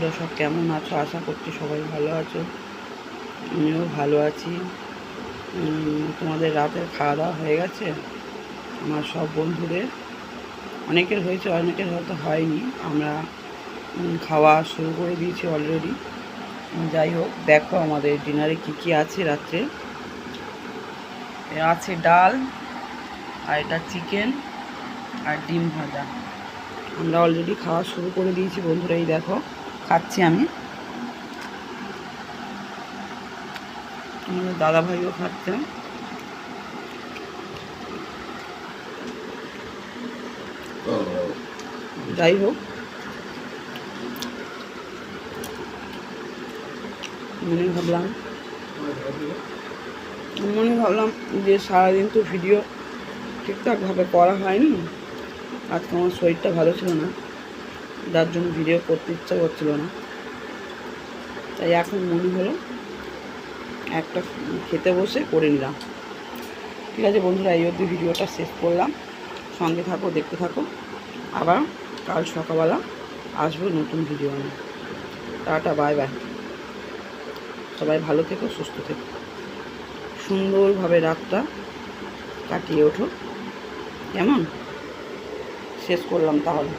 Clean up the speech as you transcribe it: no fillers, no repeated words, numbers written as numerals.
বন্ধুরা সব কেমন আছো? আশা করছি সবাই ভালো আছো। আমিও ভালো আছি। তোমাদের রাতের খাওয়া দাওয়া হয়ে গেছে? আমার সব বন্ধুদের অনেকের হয়েছে, অনেকের হয়তো হয়নি। আমরা খাওয়া শুরু করে দিয়েছি অলরেডি। যাই হোক, দেখো আমাদের ডিনারে কি আছে রাত্রে। আছে ডাল, আর এটা চিকেন, আর ডিম ভাজা। আমরা অলরেডি খাওয়া শুরু করে দিয়েছি বন্ধুরা। এই দেখো খাচ্ছি আমি, আমাদের দাদা ভাইও খাচ্ছে। যাই হোক, মনে ভাবলাম যে সারাদিন তো ভিডিও ঠিকঠাকভাবে করা হয়নি। আজকে আমার শরীরটা ভালো ছিল না, যার জন্য ভিডিও করতে ইচ্ছা করছিল না। তাই এখন মনে হলো একটা খেতে বসে করে নিলাম। ঠিক আছে বন্ধুরা, এই অবধি ভিডিওটা শেষ করলাম। সঙ্গে থাকো, দেখতে থাকো। আবার কাল সকালবেলা আসবো নতুন ভিডিও নিয়ে। Tata, bye bye. সবাই ভালো থেকো, সুস্থ থেকো, সুন্দরভাবে রাতটা কাটিয়ে ওঠো। কেমন? শেষ করলাম তাহলে।